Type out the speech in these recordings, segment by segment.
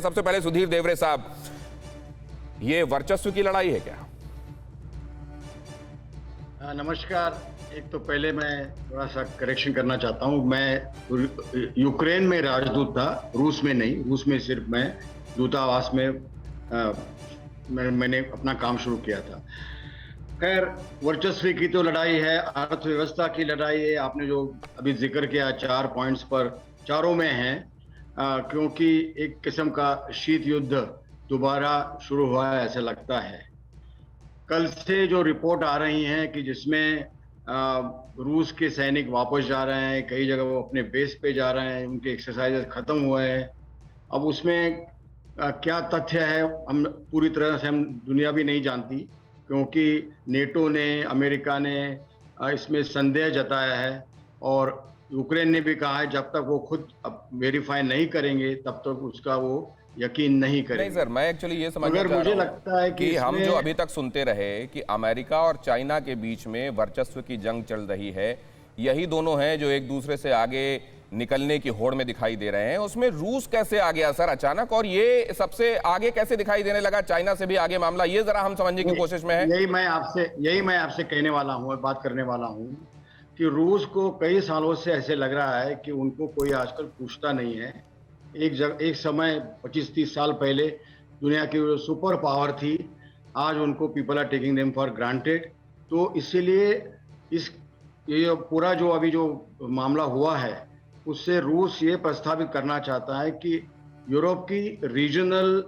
सबसे पहले सुधीर देवरे साहब, ये वर्चस्व की लड़ाई है क्या? नमस्कार। एक तो पहले मैं थोड़ा सा करेक्शन करना चाहता हूँ। मैं यूक्रेन में राजदूत था, रूस में नहीं। रूस में सिर्फ मैं दूतावास में मैंने अपना काम शुरू किया था। खैर, वर्चस्व की तो लड़ाई है, अर्थव्यवस्था की लड़ाई है। आपने जो अभी जिक्र किया 4 पॉइंट्स पर, चारों में है, क्योंकि एक किस्म का शीत युद्ध दोबारा शुरू हुआ है ऐसा लगता है। कल से जो रिपोर्ट आ रही हैं कि जिसमें रूस के सैनिक वापस जा रहे हैं, कई जगह वो अपने बेस पे जा रहे हैं, उनके एक्सरसाइजेस खत्म हुए हैं। अब उसमें क्या तथ्य है हम पूरी तरह से, हम दुनिया भी नहीं जानती, क्योंकि नेटो ने, अमेरिका ने इसमें संदेह जताया है, और यूक्रेन ने भी कहा है जब तक वो खुद वेरीफाई नहीं करेंगे तब तक उसका वो यकीन नहीं करेंगे। नहीं सर, मैं एक्चुअली ये समझना मगर चाह मुझे रहा हूं लगता है कि हम जो अभी तक सुनते रहे कि अमेरिका और चाइना के बीच में वर्चस्व की जंग चल रही है, यही दोनों हैं जो एक दूसरे से आगे निकलने की होड़ में दिखाई दे रहे हैं, उसमें रूस कैसे आ गया सर अचानक, और ये सबसे आगे कैसे दिखाई देने लगा, चाइना से भी आगे मामला, ये जरा हम समझने की कोशिश में है। यही मैं आपसे कहने वाला हूँ, बात करने वाला हूँ कि रूस को कई सालों से ऐसे लग रहा है कि उनको कोई आजकल पूछता नहीं है। एक समय 25-30 साल पहले दुनिया की सुपर पावर थी, आज उनको people are taking them for granted. तो इसीलिए ये पूरा जो अभी जो मामला हुआ है, उससे रूस ये प्रस्तावित करना चाहता है कि यूरोप की रीजनल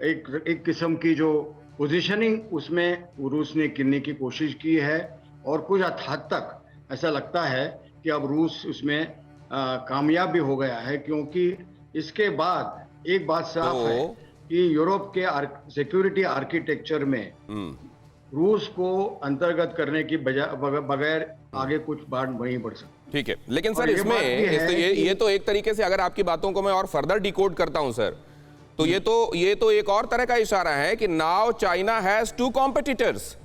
एक किस्म की जो पोजीशनिंग, उसमें रूस ने करने की कोशिश की है, और कुछ हद तक ऐसा लगता है कि अब रूस उसमें कामयाब भी हो गया है, क्योंकि इसके बाद एक बात साफ है कि यूरोप के सिक्योरिटी आर्किटेक्चर में रूस को अंतर्गत करने की बगैर आगे कुछ बात नहीं बढ़ सकती। ठीक है, लेकिन सर इसमें ये तो एक तरीके से, अगर आपकी बातों को मैं और फर्दर डिकोड करता हूं सर, तो ये तो एक और तरह का इशारा है कि नाउ चाइना हैज 2 कॉम्पिटिटर्स।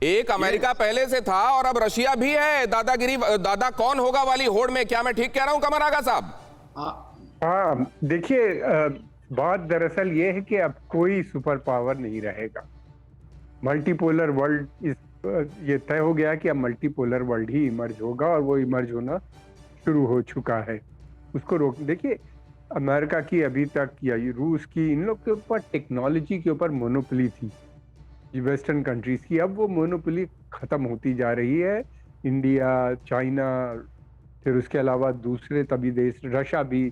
एक अमेरिका पहले से था और अब रशिया भी है दादा कौन होगा वाली होड़ में। क्या मैं ठीक कह रहा हूं कमर आगा साहब? हाँ, देखिए, बात दरअसल ये है कि अब कोई सुपर पावर नहीं रहेगा। मल्टीपोलर वर्ल्ड ये तय हो गया कि अब मल्टीपोलर वर्ल्ड ही इमर्ज होगा, और वो इमर्ज होना शुरू हो चुका है। उसको रोक, देखिए, अमेरिका की अभी तक या रूस की, इन लोग के ऊपर टेक्नोलॉजी के ऊपर मोनोपोली थी वेस्टर्न कंट्रीज की। अब वो मोनोपोली खत्म होती जा रही है। इंडिया, चाइना, फिर उसके अलावा दूसरे तभी देश, रशिया भी,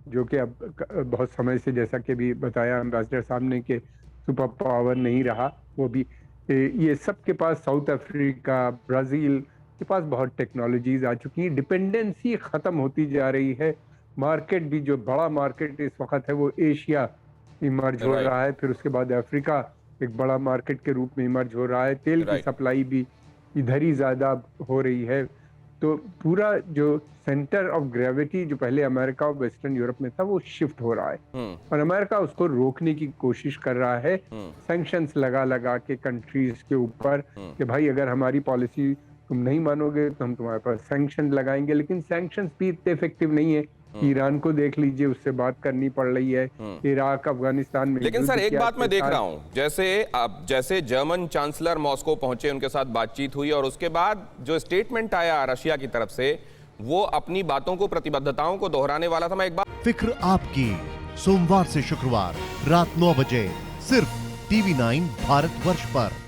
जो कि अब बहुत समय से, जैसा कि भी बताया एम्बेसडर साहब ने, कि सुपर पावर नहीं रहा, वो भी, ये सब के पास, साउथ अफ्रीका, ब्राज़ील के पास बहुत टेक्नोलॉजीज आ चुकी हैं। डिपेंडेंसी ख़त्म होती जा रही है। मार्केट भी, जो बड़ा मार्केट इस वक्त है वो एशिया इमर्ज हो रहा है, फिर उसके बाद अफ्रीका एक बड़ा मार्केट के रूप में इमर्ज हो रहा है। तेल की सप्लाई भी इधर ही ज़्यादा हो रही है। तो पूरा जो सेंटर ऑफ ग्रेविटी जो पहले अमेरिका और वेस्टर्न यूरोप में था, वो शिफ्ट हो रहा है, और अमेरिका उसको रोकने की कोशिश कर रहा है, सैंक्शंस लगा के कंट्रीज के ऊपर, कि भाई अगर हमारी पॉलिसी तुम नहीं मानोगे तो हम तुम्हारे पास सैंक्शन लगाएंगे। लेकिन सैंक्शंस भी इतने इफेक्टिव नहीं है। ईरान को देख लीजिए, उससे बात करनी पड़ रही है, इराक, अफगानिस्तान में। लेकिन सर एक बात मैं देख रहा हूं, जैसे जर्मन चांसलर मॉस्को पहुंचे, उनके साथ बातचीत हुई, और उसके बाद जो स्टेटमेंट आया रशिया की तरफ से, वो अपनी बातों को, प्रतिबद्धताओं को दोहराने वाला था। मैं एक बात, फिक्र आपकी, सोमवार से शुक्रवार रात 9 बजे सिर्फ TV9 भारतवर्ष पर।